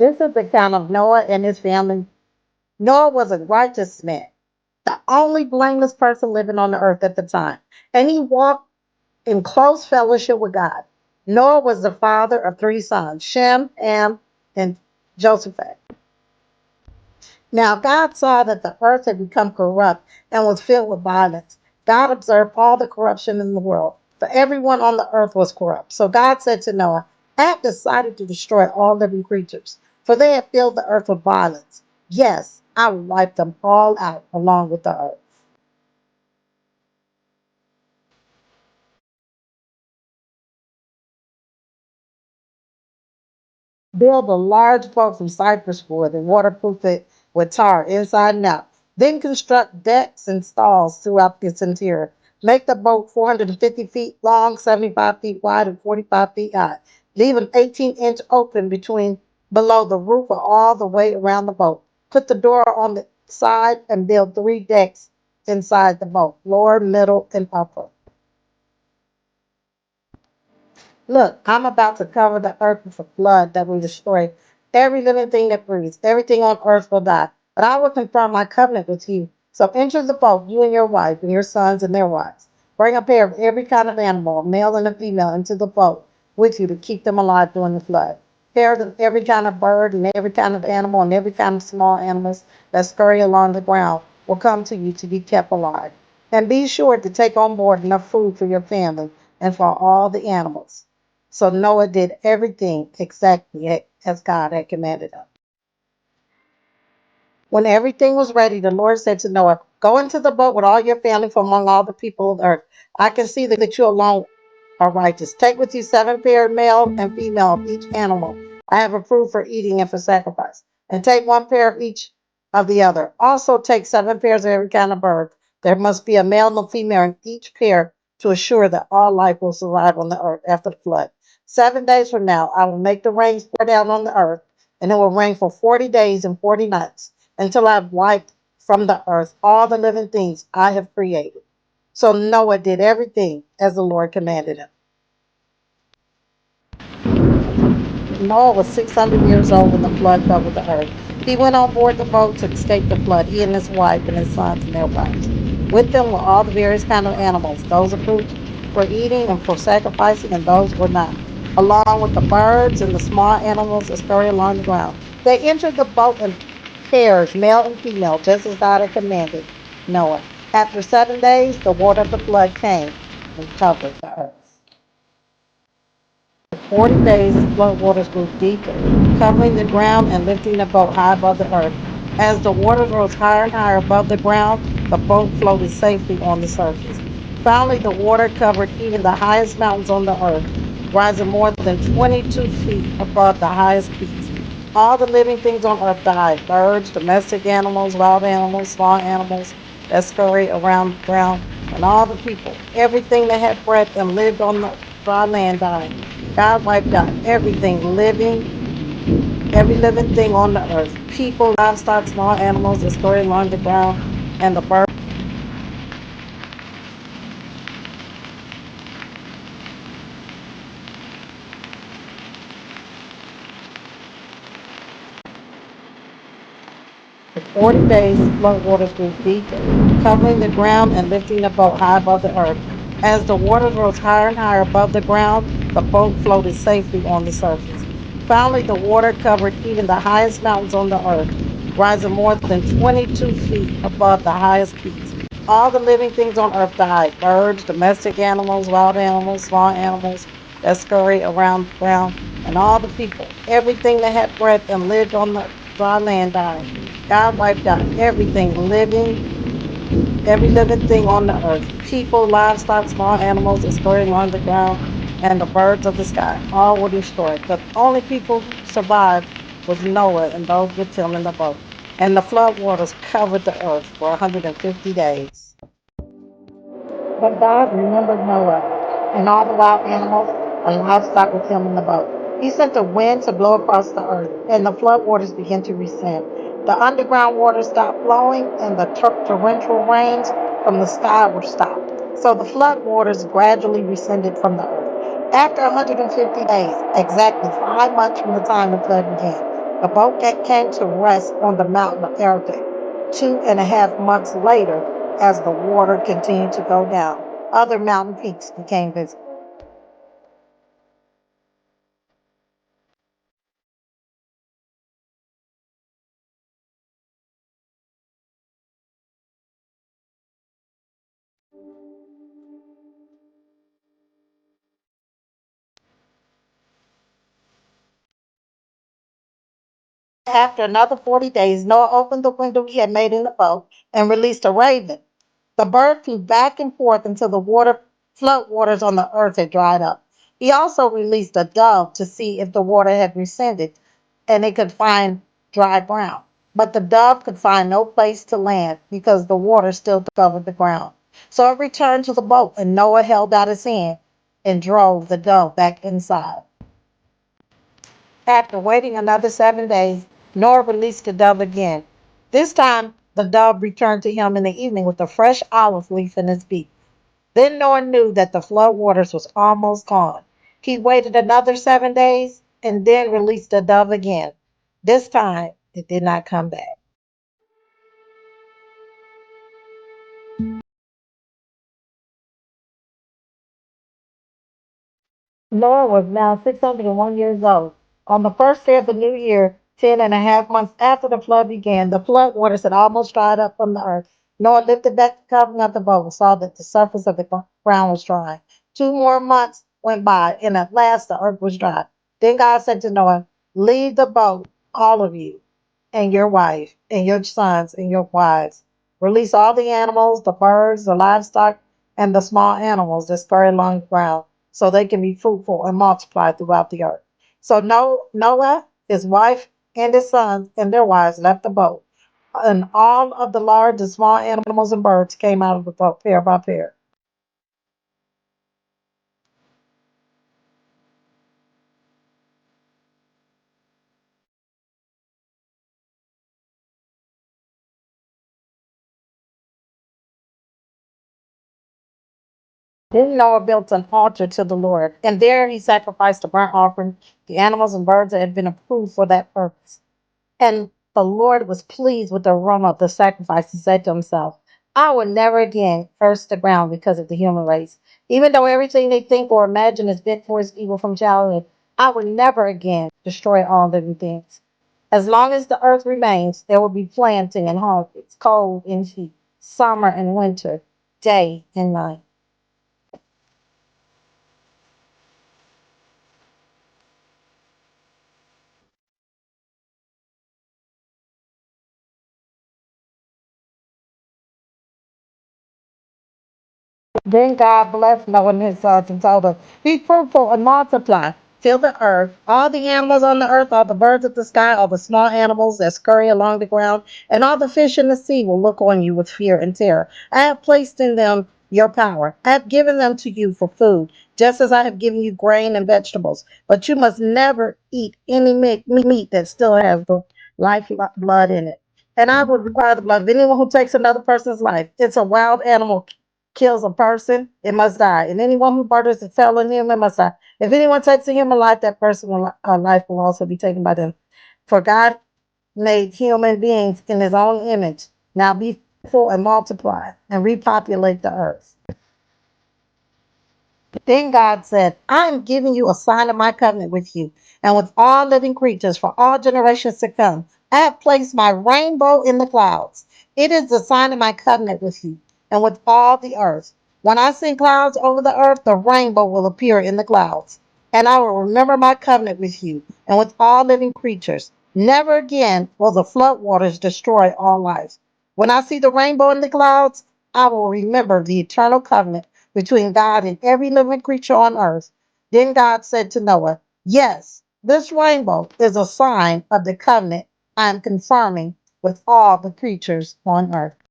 This is the account of Noah and his family. Noah was a righteous man, the only blameless person living on the earth at the time, and he walked in close fellowship with God. Noah was the father of three sons, Shem, Ham, and Joshaphat. Now God saw that the earth had become corrupt and was filled with violence. God observed all the corruption in the world, for everyone on the earth was corrupt. So God said to Noah, I have decided to destroy all living creatures, for they have filled the earth with violence. Yes, I will wipe them all out along with the earth. Build a large boat from cypress wood and waterproof it with tar inside and out. Then construct decks and stalls throughout its interior. Make the boat 450 feet long, 75 feet wide, and 45 feet high. Leave an 18-inch open between below the roof all the way around the boat. Put the door on the side and build three decks inside the boat, lower, middle, and upper. Look, I'm about to cover the earth with a flood that will destroy every living thing that breathes. Everything on earth will die. But I will confirm my covenant with you. So enter the boat, you and your wife, and your sons and their wives. Bring a pair of every kind of animal, a male and a female, into the boat with you to keep them alive during the flood. Pairs of every kind of bird and every kind of animal and every kind of small animals that scurry along the ground will come to you to be kept alive. And be sure to take on board enough food for your family and for all the animals. So Noah did everything exactly as God had commanded him. When everything was ready, the Lord said to Noah, go into the boat with all your family from among all the people of the earth. I can see that you alone are righteous. Take with you seven pairs, male and female, of each animal I have approved for eating and for sacrifice. And take one pair of each of the other. Also take seven pairs of every kind of bird. There must be a male and a female in each pair to assure that all life will survive on the earth after the flood. 7 days from now, I will make the rain pour down on the earth, and it will rain for 40 days and 40 nights until I've wiped from the earth all the living things I have created. So Noah did everything as the Lord commanded him. Noah was 600 years old when the flood covered the earth. He went on board the boat to escape the flood, he and his wife and his sons and their wives. With them were all the various kinds of animals, those approved for eating and for sacrificing, and those were not, along with the birds and the small animals that scurry along the ground. They entered the boat in pairs, male and female, just as God had commanded Noah. After 7 days, the water of the flood came and covered the earth. 40 days, the flood waters grew deeper, covering the ground and lifting the boat high above the earth. As the waters rose higher and higher above the ground, the boat floated safely on the surface. Finally, the water covered even the highest mountains on the earth, rising more than 22 feet above the highest peaks. All the living things on earth died: birds, domestic animals, wild animals, small animals that scurry around the ground, and all the people. Everything that had breath and lived on the dry land died. God wiped out every living thing on the earth: people, livestock, small animals that scurry along the ground, and the birds. 40 days, the flood waters grew deeper, covering the ground and lifting the boat high above the earth. As the waters rose higher and higher above the ground, the boat floated safely on the surface. Finally, the water covered even the highest mountains on the earth, rising more than 22 feet above the highest peaks. All the living things on earth died: birds, domestic animals, wild animals, small animals that scurry around the ground, and all the people. Everything that had breath and lived on the dry land died. God wiped out every living thing on the earth: people, livestock, small animals that scurry along the ground, and the birds of the sky. All were destroyed. The only people who survived was Noah and those with him in the boat. And the flood waters covered the earth for 150 days. But God remembered Noah and all the wild animals and livestock with him in the boat. He sent a wind to blow across the earth, and the flood waters began to recede. The underground waters stopped flowing, and the torrential rains from the sky were stopped. So the flood waters gradually receded from the earth. After 150 days, exactly 5 months from the time the flood began, The boat came to rest on the mountain of ARK 2.5 months later as the water continued to go down. Other mountain peaks became visible. After another 40 days, Noah opened the window he had made in the boat and released a raven. The bird flew back and forth until the flood waters on the earth had dried up. He also released a dove to see if the water had receded and it could find dry ground. But the dove could find no place to land because the water still covered the ground. So it returned to the boat, and Noah held out his hand and drove the dove back inside. After waiting another 7 days, Noah released the dove again. This time, the dove returned to him in the evening with a fresh olive leaf in his beak. Then Noah knew that the flood waters was almost gone. He waited another 7 days and then released the dove again. This time, it did not come back. Noah was now 601 years old. On the first day of the new year, 10.5 months after the flood began, the flood waters had almost dried up from the earth. Noah lifted back the covering of the boat and saw that the surface of the ground was dry. 2 more months went by, and at last the earth was dry. Then God said to Noah, "Leave the boat, all of you, and your wife, and your sons, and your wives. Release all the animals, the birds, the livestock, and the small animals that scurry along the ground, so they can be fruitful and multiply throughout the earth." So Noah, his wife, and his sons and their wives left the boat, and all of the large and small animals and birds came out of the boat pair by pair. Then Noah built an altar to the Lord, and there he sacrificed a burnt offering, the animals and birds that had been approved for that purpose. And the Lord was pleased with the aroma of the sacrifice and said to himself, "I will never again curse the ground because of the human race. Even though everything they think or imagine is bent towards evil from childhood, I will never again destroy all living things. As long as the earth remains, there will be planting and harvest, cold and heat, summer and winter, day and night." Then God blessed Noah and his sons and told them, "Be fruitful and multiply. Fill the earth, all the animals on the earth, all the birds of the sky, all the small animals that scurry along the ground, and all the fish in the sea will look on you with fear and terror. I have placed in them your power. I have given them to you for food, just as I have given you grain and vegetables. But you must never eat any meat that still has the life blood in it. And I will require the blood of anyone who takes another person's life. It's a wild animal kills a person, it must die. And anyone who murders a fellow human must die. If anyone takes a human life, that life will also be taken by them. For God made human beings in his own image. Now be fruitful and multiply and repopulate the earth." Then God said, "I am giving you a sign of my covenant with you and with all living creatures for all generations to come. I have placed my rainbow in the clouds. It is the sign of my covenant with you and with all the earth. When I send clouds over the earth, the rainbow will appear in the clouds. And I will remember my covenant with you and with all living creatures. Never again will the flood waters destroy all life. When I see the rainbow in the clouds, I will remember the eternal covenant between God and every living creature on earth." Then God said to Noah, "Yes, this rainbow is a sign of the covenant I am confirming with all the creatures on earth."